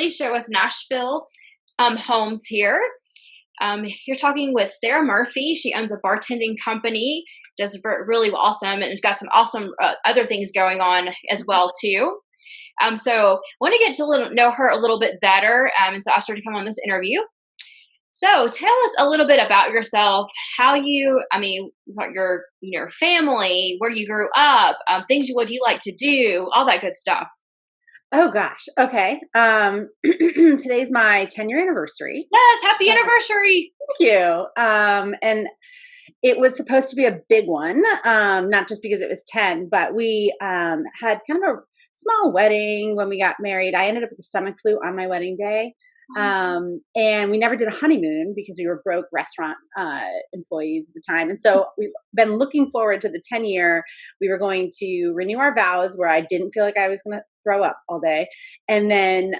Alicia with Nashville Homes here. You're talking with Sarah Murphy. She owns a bartending company, does really awesome, and got some awesome other things going on as well too. So want to get to know her a little bit better, and so I started to come on this interview. So tell us a little bit about yourself, what your family, where you grew up, things what you like to do, all that good stuff. Oh gosh. Okay. Today's my 10-year anniversary. Yes, happy anniversary. Thank you. And it was supposed to be a big one, not just because it was 10, but we had kind of a small wedding when we got married. I ended up with the stomach flu on my wedding day. And we never did a honeymoon because we were broke restaurant employees at the time. And so we've been looking forward to the 10-year. We were going to renew our vows where I didn't feel like I was going to throw up all day, and then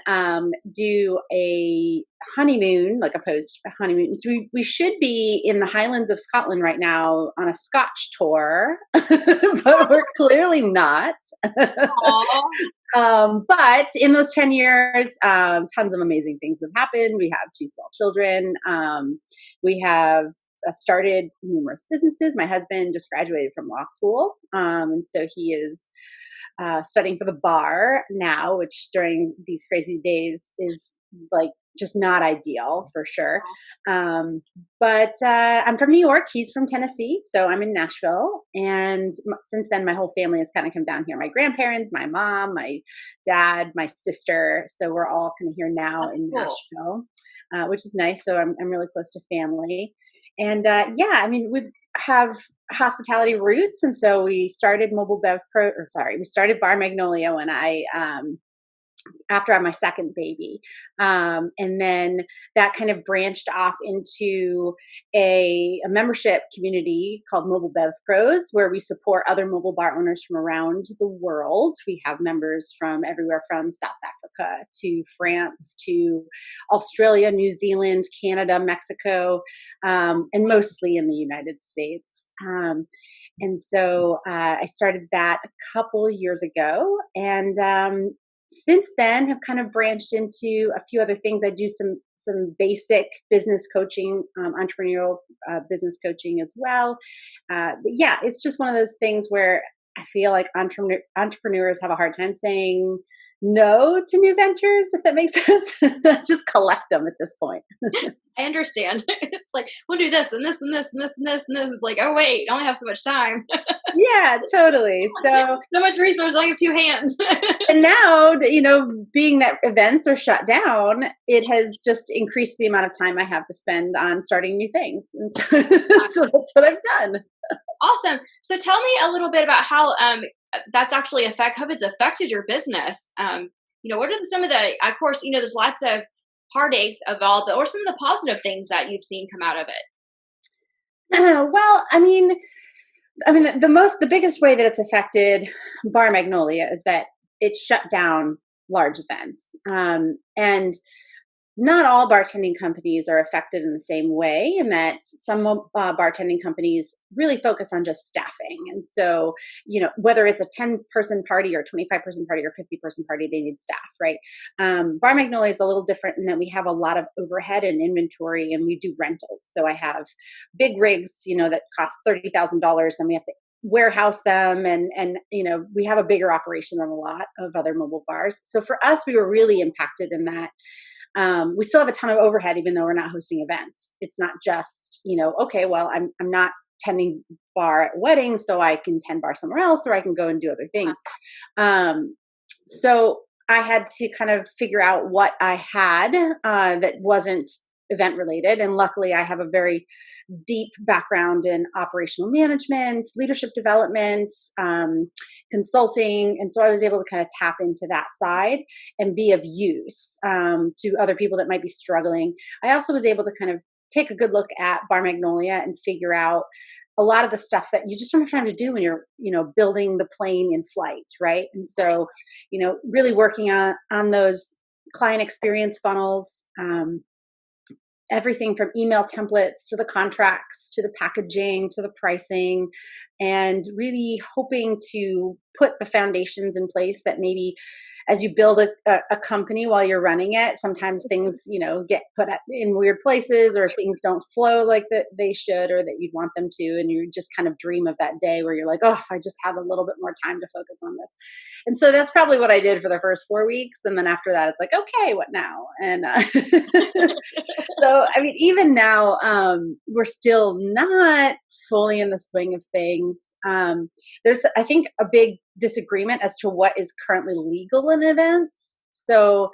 do a honeymoon, like a post honeymoon. So we should be in the Highlands of Scotland right now on a Scotch tour, but we're clearly not. But in those 10 years, tons of amazing things have happened. We have 2 small children. We have started numerous businesses. My husband just graduated from law school. And so he is studying for the bar now, which during these crazy days is like just not ideal for sure. But I'm from New York. He's from Tennessee. So I'm in Nashville. And since then, my whole family has kind of come down here. My grandparents, my mom, my dad, my sister. So we're all kind of here now. That's in cool. Nashville, which is nice. So I'm really close to family. And we have hospitality roots. And so we started we started Bar Magnolia when after I had my second baby. And then that kind of branched off into a membership community called Mobile Bev Pros, where we support other mobile bar owners from around the world. We have members from everywhere from South Africa to France to Australia, New Zealand, Canada, Mexico, and mostly in the United States. And so I started that a couple years ago, and since then have kind of branched into a few other things. I do some basic business coaching, entrepreneurial business coaching as well. But yeah, it's just one of those things where I feel like entrepreneurs have a hard time saying no to new ventures, if that makes sense. Just collect them at this point. I understand. It's like, we'll do this and this and this and this and this and this. It's like, oh wait, I only have so much time. Yeah, totally. So much resource, I have 2 hands. And now, being that events are shut down, it has just increased the amount of time I have to spend on starting new things. And so, so that's what I've done. Awesome. So tell me a little bit about how that's actually how it's affected your business. What are some of the, of course, there's lots of heartaches of all, but or some of the positive things that you've seen come out of it? Well, the biggest way that it's affected Bar Magnolia is that it's shut down large events. And not all bartending companies are affected in the same way, in that some bartending companies really focus on just staffing. And so, whether it's a 10-person party or 25-person party or 50-person party, they need staff, right? Bar Magnolia is a little different in that we have a lot of overhead and inventory, and we do rentals. So I have big rigs, that cost $30,000, then we have to warehouse them, and we have a bigger operation than a lot of other mobile bars. So for us, we were really impacted in that. We still have a ton of overhead, even though we're not hosting events. It's not just, okay, well, I'm not tending bar at weddings, so I can tend bar somewhere else, or I can go and do other things. So I had to kind of figure out what I had that wasn't event related. And luckily I have a very deep background in operational management, leadership development, consulting. And so I was able to kind of tap into that side and be of use to other people that might be struggling. I also was able to kind of take a good look at Bar Magnolia and figure out a lot of the stuff that you just don't have time to do when you're, building the plane in flight, right? And so, really working on those client experience funnels, everything from email templates to the contracts, to the packaging, to the pricing, and really hoping to put the foundations in place that maybe as you build a company while you're running it, sometimes things, get put in weird places or things don't flow like that they should or that you'd want them to. And you just kind of dream of that day where you're like, oh, if I just had a little bit more time to focus on this. And so that's probably what I did for the first 4 weeks. And then after that, it's like, okay, what now? And so, I mean, even now, we're still not fully in the swing of things. There's, I think, a big disagreement as to what is currently legal in events. So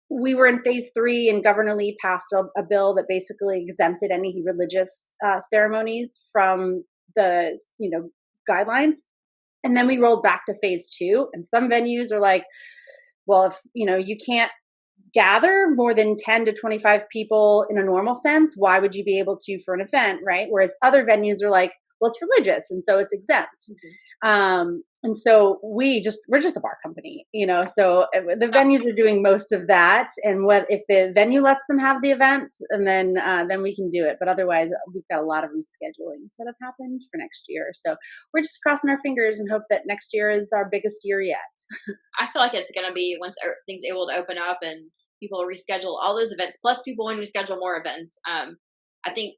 we were in phase 3 and Governor Lee passed a bill that basically exempted any religious ceremonies from the, guidelines. And then we rolled back to phase 2 and some venues are like, well, if, you can't gather more than 10 to 25 people in a normal sense, why would you be able to for an event, right? Whereas other venues are like, well, it's religious and so it's exempt. And so we're just a bar company, so the venues are doing most of that. And what if the venue lets them have the event, and then we can do it. But otherwise, we've got a lot of reschedulings that have happened for next year. So we're just crossing our fingers and hope that next year is our biggest year yet. I feel like it's going to be once things are able to open up and people reschedule all those events, plus people want to schedule more events. I think,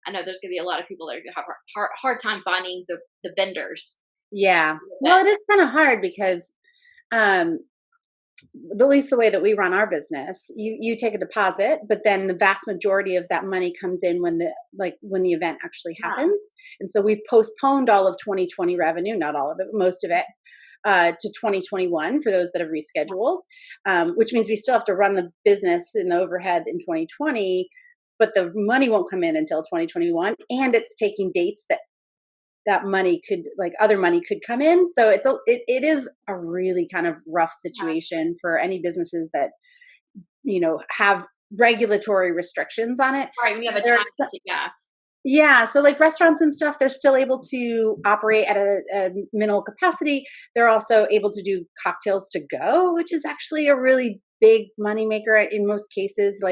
I know there's going to be a lot of people that are going to have hard time finding the vendors. Yeah. Well, it is kind of hard because, at least the way that we run our business, you take a deposit, but then the vast majority of that money comes in when the event actually happens. And so we've postponed all of 2020 revenue, not all of it, but most of it, to 2021 for those that have rescheduled, which means we still have to run the business and the overhead in 2020, but the money won't come in until 2021. And it's taking dates that money could, other money could come in. So it is a really kind of rough situation for any businesses that, have regulatory restrictions on it. Right. We have a time. Yeah. So restaurants and stuff, they're still able to operate at a minimal capacity. They're also able to do cocktails to go, which is actually a really big moneymaker in most cases.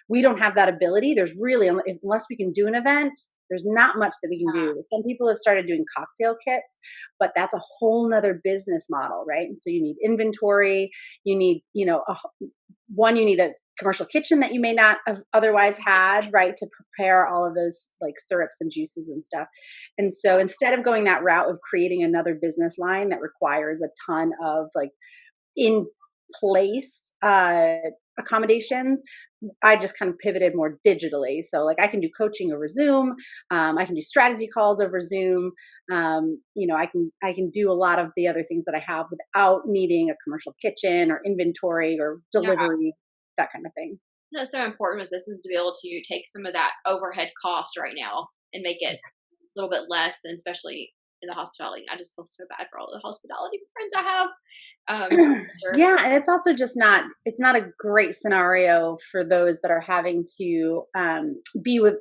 We don't have that ability. There's really, unless we can do an event, there's not much that we can do. Some people have started doing cocktail kits, but that's a whole nother business model, right? And so you need inventory. You need, you need a commercial kitchen that you may not have otherwise had, right, to prepare all of those syrups and juices and stuff. And so instead of going that route of creating another business line that requires a ton of in place accommodations, I just kind of pivoted more digitally. So I can do coaching over Zoom. I can do strategy calls over Zoom. I can do a lot of the other things that I have without needing a commercial kitchen or inventory or delivery, that kind of thing. That's so important with this is to be able to take some of that overhead cost right now and make it a little bit less, and especially in the hospitality. I just feel so bad for all the hospitality friends I have. Yeah. And it's also just it's not a great scenario for those that are having to be with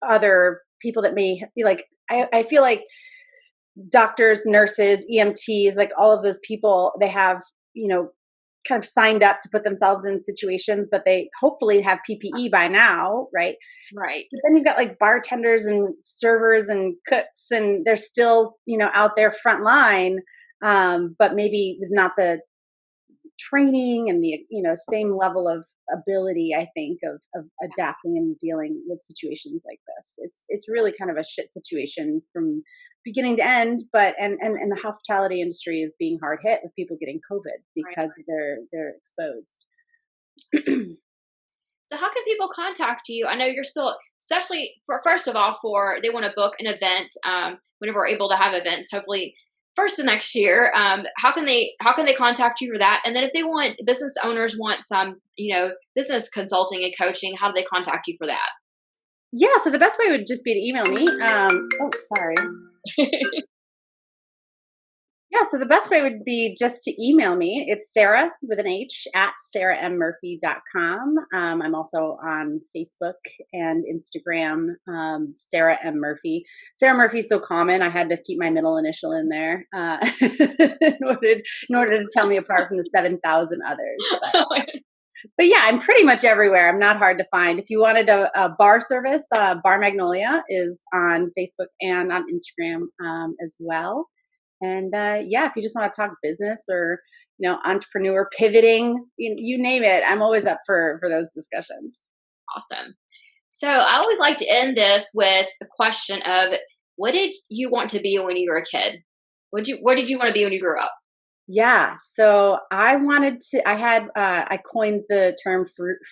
other people that may be I feel like doctors, nurses, EMTs, all of those people, they have, kind of signed up to put themselves in situations, but they hopefully have PPE by now, right? Right. But then you've got bartenders and servers and cooks, and they're still, out there front line, but maybe with not the training and the, same level of ability, I think, of adapting and dealing with situations like this. It's really kind of a shit situation from beginning to end, but and the hospitality industry is being hard hit with people getting COVID because they're exposed. So how can people contact you? I know you're still, especially first of all, they want to book an event, whenever we're able to have events, hopefully first of next year. How can they contact you for that? And then if business owners want some, business consulting and coaching, how do they contact you for that? Yeah. So the best way would just be to email me. Sorry. Yeah, so the best way would be just to email me. It's Sarah with an H at sarammurphy.com. I'm also on Facebook and Instagram, Sarah M. Murphy. Sarah Murphy is so common, I had to keep my middle initial in there in order to tell me apart from the 7,000 others. But, But yeah, I'm pretty much everywhere. I'm not hard to find. If you wanted a bar service, Bar Magnolia is on Facebook and on Instagram as well. And yeah, if you just want to talk business or entrepreneur pivoting, you name it, I'm always up for those discussions. Awesome. So I always like to end this with a question of, what did you want to be when you were a kid? What did you want to be when you grew up? Yeah, so I coined the term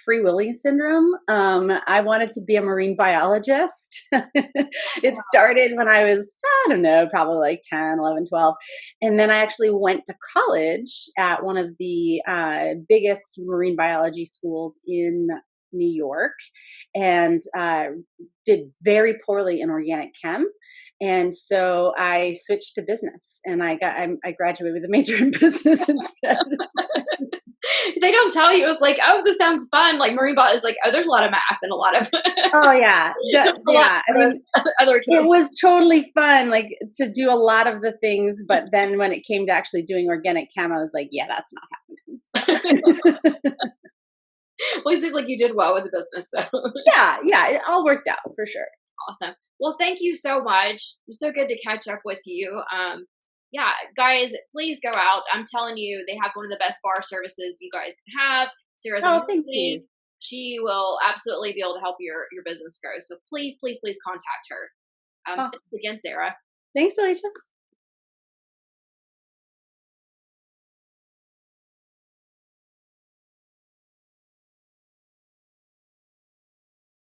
free willing syndrome. I wanted to be a marine biologist. It started when I was, I don't know, probably like 10, 11, 12. And then I actually went to college at one of the biggest marine biology schools in New York, and did very poorly in organic chem. And so I switched to business, and I graduated with a major in business instead. They don't tell you. It's like, oh, this sounds fun. Like marine biology is like, oh, there's a lot of math and a lot of Oh yeah, a lot yeah. I mean, of other it kids. was totally fun, like to do a lot of the things. But then when it came to actually doing organic chem, I was like, yeah, that's not happening. So. Well, it seems like you did well with the business. So Yeah, it all worked out for sure. awesome. Well, thank you so much. It's so good to catch up with you. Yeah, guys, please go out. I'm telling you, they have one of the best bar services you guys can have. Sarah's Oh, thank amazing. you. She will absolutely be able to help your business grow. So please, please, please contact her. Oh, Thanks again, Sarah. thanks, Alicia.